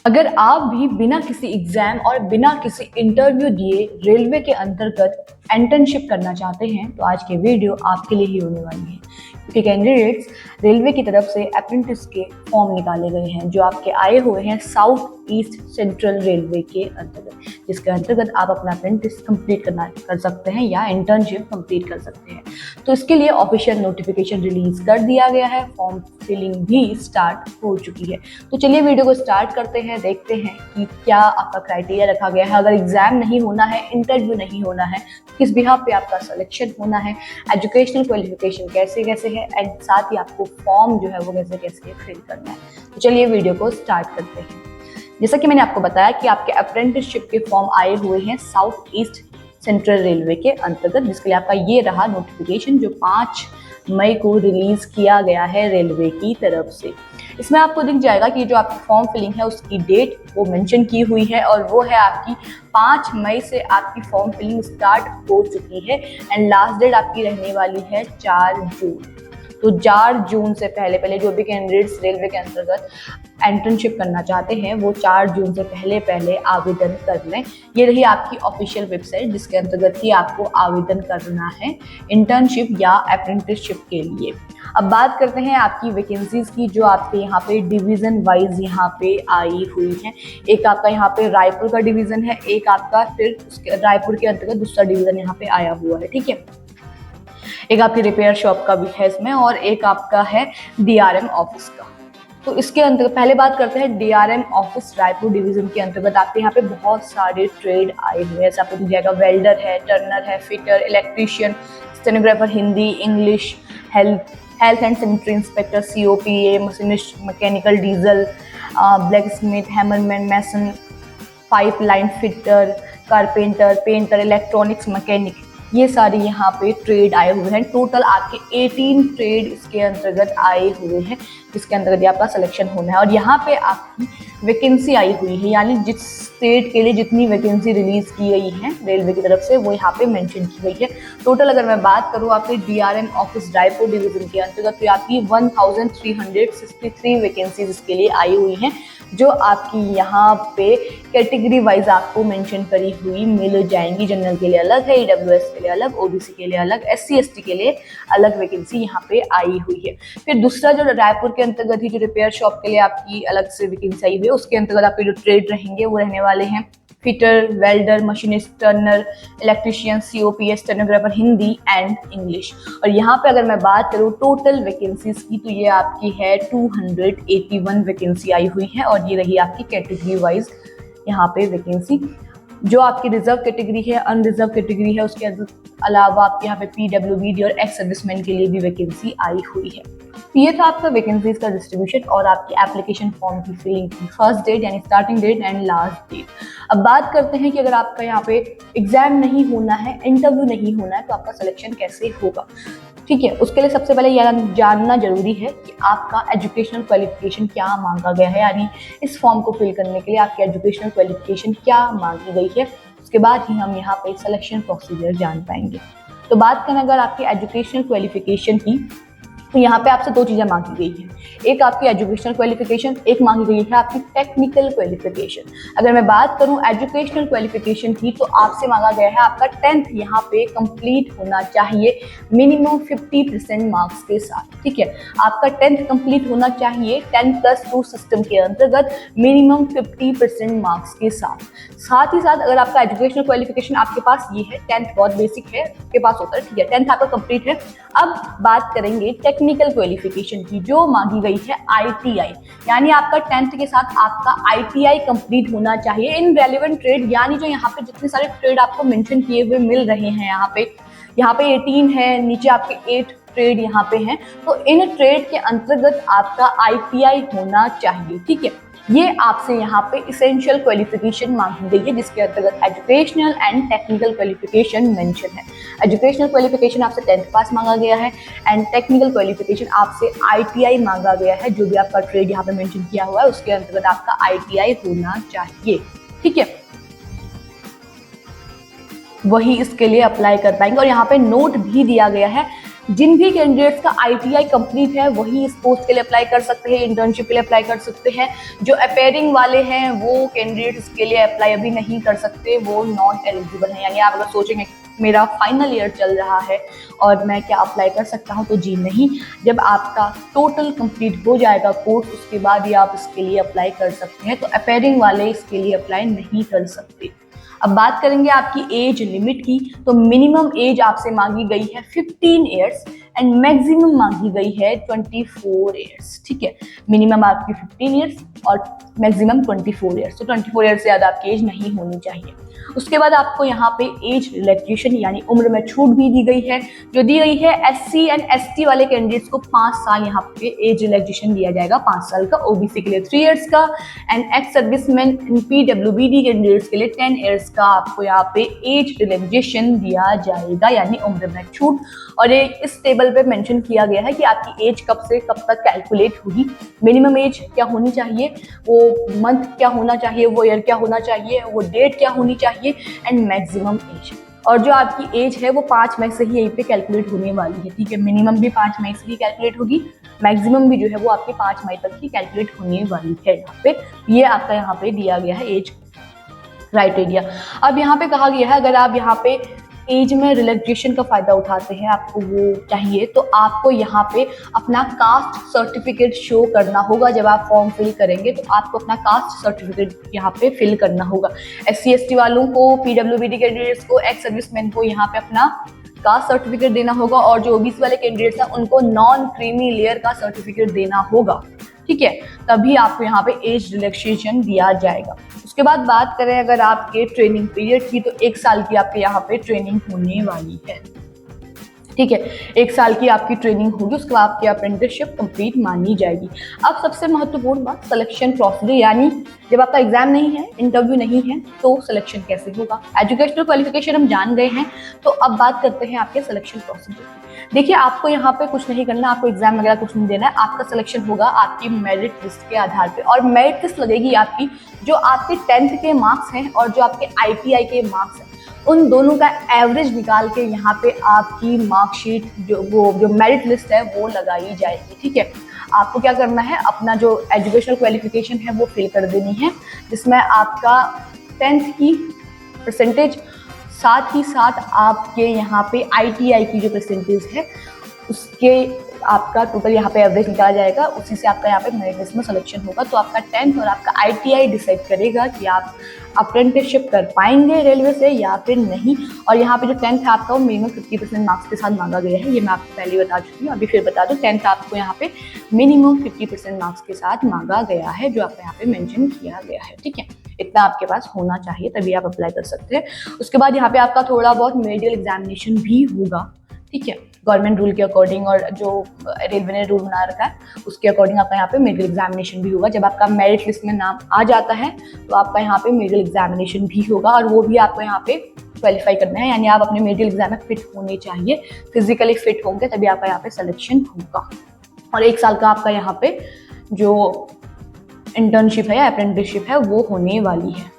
अगर आप भी बिना किसी एग्जाम और बिना किसी इंटरव्यू दिए रेलवे के अंतर्गत इंटर्नशिप करना चाहते हैं तो आज की वीडियो आपके लिए ही होने वाली है, क्योंकि कैंडिडेट्स रेलवे की तरफ से अप्रेंटिस के फॉर्म निकाले गए हैं जो आपके आए हुए हैं साउथ ईस्ट सेंट्रल रेलवे के अंतर्गत, जिसके अंतर्गत आप अपना अप्रेंटिस कंप्लीट कर सकते हैं या इंटर्नशिप कंप्लीट कर सकते हैं। तो इसके लिए ऑफिशियल नोटिफिकेशन रिलीज कर दिया गया है, फॉर्म फिलिंग भी स्टार्ट हो चुकी है। तो चलिए वीडियो को स्टार्ट करते हैं, देखते हैं कि क्या आपका क्राइटेरिया रखा गया है। अगर एग्जाम नहीं होना है, इंटरव्यू नहीं होना है, तो किस बिहाफ पे आपका सिलेक्शन होना है, एजुकेशनल क्वालिफिकेशन कैसे कैसे है, एंड साथ ही आपको फॉर्म जो है वो कैसे कैसे फिल करना है। तो चलिए वीडियो को स्टार्ट करते हैं। जैसा कि मैंने आपको बताया कि आपके अप्रेंटिसशिप के फॉर्म आए हुए हैं साउथ ईस्ट सेंट्रल रेलवे के अंतर्गत, जिसके लिए आपका ये रहा नोटिफिकेशन जो 5 मई को रिलीज किया गया है रेलवे की तरफ से। इसमें आपको दिख जाएगा कि जो आपकी फॉर्म फिलिंग है उसकी डेट वो मेंशन की हुई है और वो है आपकी 5 मई से आपकी फॉर्म फिलिंग स्टार्ट हो चुकी है एंड लास्ट डेट आपकी रहने वाली है 4 जून। तो 4 जून से पहले पहले जो भी कैंडिडेट्स रेलवे के अंतर्गत इंटर्नशिप करना चाहते हैं वो 4 जून से पहले पहले आवेदन कर लें। ये रही आपकी ऑफिशियल वेबसाइट जिसके अंतर्गत ही आपको आवेदन करना है इंटर्नशिप या अप्रेंटिसशिप के लिए। अब बात करते हैं आपकी वैकेंसीज की जो आपके यहाँ पे डिवीजन वाइज यहाँ पे आई हुई है। एक आपका यहाँ पे रायपुर का डिवीजन है, एक आपका फिर रायपुर के अंतर्गत दूसरा डिवीजन यहाँ पे आया हुआ है, ठीक है। एक आपकी रिपेयर शॉप का भी है इसमें और एक आपका है डीआरएम ऑफिस का। तो इसके अंतर्गत पहले बात करते हैं डीआरएम ऑफिस रायपुर डिवीजन के अंतर्गत आपके यहाँ पे बहुत सारे ट्रेड आए हुए हैं। जैसे आपको दिख जाएगा वेल्डर है, टर्नर है, fitter, electrician, stenographer Hindi English, health and sanitary inspector, COPA, machinist, mechanical diesel, blacksmith, hammerman, mason, pipeline fitter, carpenter, painter, electronics mechanic, ये सारे यहाँ पे ट्रेड आए हुए हैं। टोटल आपके 18 ट्रेड इसके अंतर्गत आए हुए हैं जिसके अंतर्गत आपका सिलेक्शन होना है। और यहाँ पे आपकी वैकेंसी आई हुई है, यानी जिस स्टेट के लिए जितनी वैकेंसी रिलीज की गई है रेलवे की तरफ से वो यहाँ पे मेंशन की गई है। टोटल अगर मैं बात करूँ आपके डीआरएम ऑफिस रायपुर डिवीजन के अंतर्गत तो आपकी 1363 वैकेंसीज इसके लिए आई हुई हैं जो आपकी यहाँ पे कैटेगरी वाइज आपको मेंशन करी हुई मिल जाएंगी। जनरल के लिए अलग है, ईडब्ल्यूएस के लिए अलग, ओबीसी के लिए अलग, एससी एसटी के लिए अलग वैकेंसी यहाँ पे आई हुई है। फिर दूसरा जो रायपुर के अंतर्गत ही जो रिपेयर शॉप के लिए आपकी अलग से वैकेंसी आई हुई है उसके अंतर्गत आपके जो ट्रेड रहेंगे वो रहने वाले हैं fitter, welder, machinist, turner, electrician, COPS, stenographer Hindi and English. और यहाँ पे अगर मैं बात करूँ टोटल वैकेंसीज की तो ये आपकी है 281 वैकेंसी आई हुई है और ये रही आपकी कैटेगरी वाइज यहाँ पे वैकेंसी। जो आपकी रिजर्व कैटेगरी है, अनरिजर्व कैटेगरी है, उसके अलावा आपके यहाँ पे पीडब्ल्यूबी और एक्स सर्विसमैन के लिए भी वैकेंसी आई हुई है। तो ये था आपका वैकेंसीज का डिस्ट्रीब्यूशन और आपकी एप्लीकेशन फॉर्म की फिलिंग की फर्स्ट डेट यानी starting date and last date. अब बात करते हैं कि अगर आपका यहाँ पे एग्जाम नहीं होना है, इंटरव्यू नहीं होना है तो आपका सिलेक्शन कैसे होगा, ठीक है। उसके लिए सबसे पहले यह जानना जरूरी है कि आपका एजुकेशनल क्वालिफिकेशन क्या मांगा गया है, यानी इस फॉर्म को फिल करने के लिए आपकी एजुकेशनल क्वालिफिकेशन क्या मांगी गई है। उसके बाद ही हम यहाँ पे सिलेक्शन प्रोसीजर जान पाएंगे। तो बात करें अगर आपकी एजुकेशनल क्वालिफिकेशन की तो यहाँ पे आपसे 2 चीज़ें मांगी गई हैं, एक आपकी एजुकेशनल क्वालिफिकेशन, एक मांगी गई है आपकी टेक्निकल क्वालिफिकेशन। अगर मैं बात करूँ एजुकेशनल क्वालिफिकेशन की तो आपसे मांगा गया है आपका 10th यहाँ पे कंप्लीट होना चाहिए मिनिमम 50% मार्क्स के साथ, ठीक है। आपका 10th कंप्लीट होना चाहिए 10+2 सिस्टम के अंतर्गत मिनिमम 50% मार्क्स के साथ। साथ ही साथ अगर आपका एजुकेशनल क्वालिफिकेशन आपके पास ये है, 10th बहुत बेसिक है आपके पास होता है, ठीक है, 10th आपका कंप्लीट है। अब बात करेंगे टेक्निकल क्वालिफिकेशन की जो मांगी गई है आईटीआई, यानी आपका 10th के साथ आपका आईटीआई कंप्लीट होना चाहिए इन रेलेवेंट ट्रेड, यानी जो यहाँ पे जितने सारे ट्रेड आपको मेंशन किए हुए मिल रहे हैं यहाँ पे 18 है, नीचे आपके 8 ट्रेड यहाँ पे हैं, तो इन ट्रेड के अंतर्गत आपका आईटीआई होना चाहिए, ठीक है। ये आपसे यहाँ पे इसेंशियल क्वालिफिकेशन मांगी गई है जिसके अंतर्गत educational and technical qualification mention है। एजुकेशनल क्वालिफिकेशन आपसे 10th पास मांगा गया है एंड टेक्निकल क्वालिफिकेशन आपसे आईटीआई मांगा गया है। जो भी आपका ट्रेड यहाँ पे मेंशन किया हुआ है उसके अंतर्गत आपका आईटीआई होना चाहिए, ठीक है। वही इसके लिए अप्लाई कर पाएंगे और यहाँ पे नोट भी दिया गया है जिन भी कैंडिडेट्स का ITI कंप्लीट है वही इस पोस्ट के लिए अप्लाई कर सकते हैं, इंटर्नशिप के लिए अप्लाई कर सकते हैं। जो अपेयरिंग वाले हैं वो कैंडिडेट्स के लिए अप्लाई अभी नहीं कर सकते, वो नॉन एलिजिबल हैं। यानी आप अगर सोचेंगे मेरा फाइनल ईयर चल रहा है और मैं क्या अप्लाई कर सकता हूँ, तो जी नहीं। जब आपका टोटल कंप्लीट हो जाएगा कोर्स उसके बाद ही आप इसके लिए अप्लाई कर सकते हैं। तो अपेयरिंग वाले इसके लिए अप्लाई नहीं कर सकते। अब बात करेंगे आपकी एज लिमिट की, तो मिनिमम एज आपसे मांगी गई है 15 ईयर्स एंड मैक्सिमम मांगी गई है 24 ईयर्स। ठीक है, मिनिमम आपकी 15 ईयर्स और मैक्सिमम 24 ईयर्स। तो 24 ईयर्स से ज़्यादा आपकी एज नहीं होनी चाहिए। उसके बाद आपको यहाँ पे एज रिलैक्सेशन यानी उम्र में छूट भी दी गई है। जो दी गई है SC एंड ST वाले कैंडिडेट्स को 5 साल यहाँ पे एज रिलैक्सेशन दिया जाएगा, 5 साल का। OBC के लिए 3 इयर्स का and ex serviceman PWBD candidates के लिए 10 इयर्स का आपको यहाँ पे एज रिलैक्सेशन दिया जाएगा, यानी उम्र में छूट। और ये इस टेबल पे मेंशन किया गया है कि आपकी एज कब से कब तक कैलकुलेट होगी। मिनिमम एज क्या होनी चाहिए, वो मंथ क्या होना चाहिए, वो ईयर क्या होना चाहिए, वो डेट क्या होनी चाहिए एंड मैक्सिमम एज। और जो आपकी एज है वो 5 मई से ही यहीं पे कैलकुलेट होने वाली है। ठीक है, मिनिमम भी 5 मई से ही कैलकुलेट होगी, मैक्सिमम भी जो है वो आपकी 5 मई तक ही कैलकुलेट होने वाली है। यहाँ पे ये आपका यहाँ पे दिया गया है एज क्राइटेरिया। अब यहाँ पे कहा गया है अगर आप यहाँ पे एज में रिलैक्सेशन का फायदा उठाते हैं, आपको वो चाहिए, तो आपको यहाँ पे अपना कास्ट सर्टिफिकेट शो करना होगा। जब आप फॉर्म फिल करेंगे तो आपको अपना कास्ट सर्टिफिकेट यहाँ पे फिल करना होगा। SC ST वालों को, PWBD कैंडिडेट्स को, एक्स सर्विसमैन को यहाँ पे अपना कास्ट सर्टिफिकेट देना होगा, और जो OBC वाले कैंडिडेट्स हैं उनको नॉन क्रीमी लेयर का सर्टिफिकेट देना होगा। ठीक है, तभी आपको यहाँ पे एज रिलैक्सेशन दिया जाएगा। उसके बाद बात करें अगर आपके ट्रेनिंग पीरियड की, तो 1 साल की आपके यहाँ पे ट्रेनिंग होने वाली है। ठीक है, 1 साल की आपकी ट्रेनिंग होगी, उसके बाद आपकी अप्रेंटिसशिप कंप्लीट मानी जाएगी। अब सबसे महत्वपूर्ण बात सिलेक्शन प्रोसीजर, यानी जब आपका एग्जाम नहीं है, इंटरव्यू नहीं है, तो सिलेक्शन कैसे होगा। एजुकेशनल क्वालिफिकेशन हम जान गए हैं, तो अब बात करते हैं आपके सिलेक्शन प्रोसीजर की। देखिए, आपको यहाँ पे कुछ नहीं करना, आपको एग्जाम वगैरह कुछ नहीं देना है। आपका सिलेक्शन होगा आपकी मेरिट लिस्ट के आधार पे, और मेरिट लिस्ट लगेगी आपकी जो आपके 10th के मार्क्स हैं और जो आपके ITI के मार्क्स हैं, उन दोनों का एवरेज निकाल के यहाँ पे आपकी मार्कशीट जो मेरिट लिस्ट है वो लगाई जाएगी। ठीक है, आपको क्या करना है, अपना जो एजुकेशनल क्वालिफिकेशन है वो फिल कर देनी है, जिसमें आपका 10th की परसेंटेज, साथ ही साथ आपके यहाँ पे ITI की जो परसेंटेज है उसके आपका टोटल यहाँ पे एवरेज निकाला जाएगा, उसी से आपका यहाँ पे मेरिट लिस्ट में सिलेक्शन होगा। तो आपका 10th और आपका ITI डिसाइड करेगा कि आप अप्रेंटिसशिप कर पाएंगे रेलवे से या फिर नहीं। और यहाँ पे जो 10th है आपका वो मिनिमम 50% मार्क्स के साथ मांगा गया है, ये मैं आपको पहले ही बता चुकी हूँ, अभी फिर बता दूँ। 10th आपको यहाँ पे मिनिमम 50% मार्क्स के साथ मांगा गया है, जो आपका यहाँ पे मेंशन किया गया है। ठीक है, इतना आपके पास होना चाहिए, तभी आप अप्लाई कर सकते हैं। उसके बाद यहाँ पे आपका थोड़ा बहुत मेडिकल एग्जामिनेशन भी होगा। ठीक है, गवर्नमेंट रूल के अकॉर्डिंग और जो रेलवे ने रूल बना रखा है उसके अकॉर्डिंग आपका यहाँ पे मेडिकल एग्जामिनेशन भी होगा। जब आपका मेरिट लिस्ट में नाम आ जाता है तो आपका यहाँ पे मेडिकल एग्जामिनेशन भी होगा, और वो भी आपको यहाँ पे क्वालिफाई करना है, यानी आप अपने मेडिकल एग्जाम में फिट होने चाहिए, फिजिकली फिट होंगे तभी आपका यहाँ पे सिलेक्शन होगा। और 1 साल का आपका यहाँ पे जो इंटर्नशिप है या अप्रेंटिसशिप है वो होने वाली है।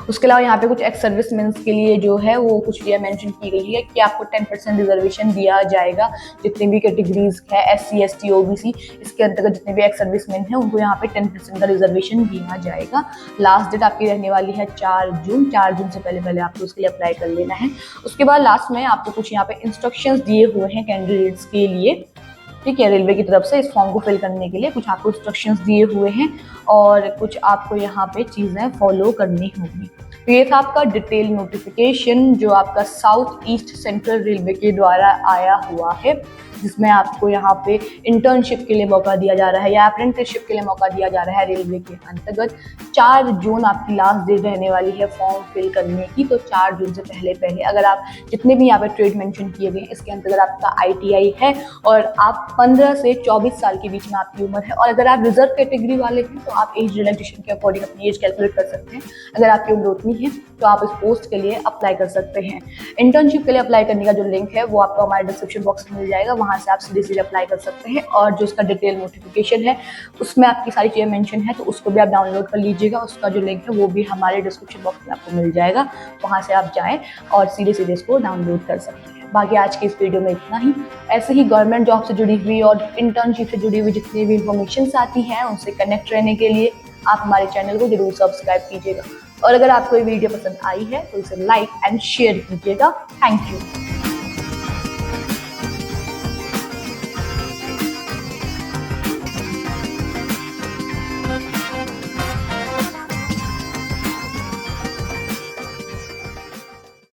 उसके अलावा यहाँ पे कुछ एक्स सर्विसमैन के लिए जो है वो कुछ ये मेंशन की गई है कि आपको 10% रिजर्वेशन दिया जाएगा। जितनी भी कैटेगरीज है SC ST OBC इसके अंतर्गत जितने भी एक्स सर्विसमैन हैं उनको यहाँ पे 10% का रिजर्वेशन दिया जाएगा। लास्ट डेट आपकी रहने वाली है 4 जून। 4 जून से पहले आपको उसके लिए अप्लाई कर लेना है। उसके बाद लास्ट में आपको कुछ यहाँ पे इंस्ट्रक्शंस दिए हुए हैं कैंडिडेट्स के लिए। ठीक है, रेलवे की तरफ से इस फॉर्म को फिल करने के लिए कुछ आपको इंस्ट्रक्शंस दिए हुए हैं और कुछ आपको यहाँ पे चीज़ें फॉलो करनी होगी। तो ये था आपका डिटेल नोटिफिकेशन जो आपका साउथ ईस्ट सेंट्रल रेलवे के द्वारा आया हुआ है, जिसमें आपको यहाँ पे इंटर्नशिप के लिए मौका दिया जा रहा है या अप्रेंटिसशिप के लिए मौका दिया जा रहा है रेलवे के अंतर्गत। 4 जून आपकी लास्ट डेट रहने वाली है फॉर्म फिल करने की। तो 4 जून से पहले अगर आप जितने भी यहाँ पे ट्रेड मेंशन किए गए इसके अंतर्गत आपका ITI है और आप 15 से 24 साल के बीच में आपकी उम्र है, और अगर आप रिजर्व कैटेगरी वाले हैं तो आप एज रिलैक्सेशन के अकॉर्डिंग अपनी एज कैलकुलेट कर सकते हैं। अगर आपकी उम्र उतनी है तो आप इस पोस्ट के लिए अप्लाई कर सकते हैं। इंटर्नशिप के लिए अप्लाई करने का जो लिंक है वो आपको हमारे डिस्क्रिप्शन बॉक्स में मिल जाएगा, वहाँ से आप सीधे अप्लाई कर सकते हैं। और जो उसका डिटेल नोटिफिकेशन है उसमें आपकी सारी चीज़ें मेंशन है, तो उसको भी आप डाउनलोड कर लीजिएगा। उसका जो लिंक है वो भी हमारे डिस्क्रिप्शन बॉक्स में आपको मिल जाएगा, वहाँ से आप जाएँ और सीधे इसको डाउनलोड कर सकते हैं। बाकी आज की इस वीडियो में इतना ही। ऐसे ही गवर्नमेंट जॉब से जुड़ी हुई और इंटर्नशिप से जुड़ी हुई जितनी भी इन्फॉर्मेशन आती हैं उनसे कनेक्ट रहने के लिए आप हमारे चैनल को जरूर सब्सक्राइब कीजिएगा। और अगर आपको ये वीडियो पसंद आई है तो इसे लाइक एंड शेयर कीजिएगा। Thank you.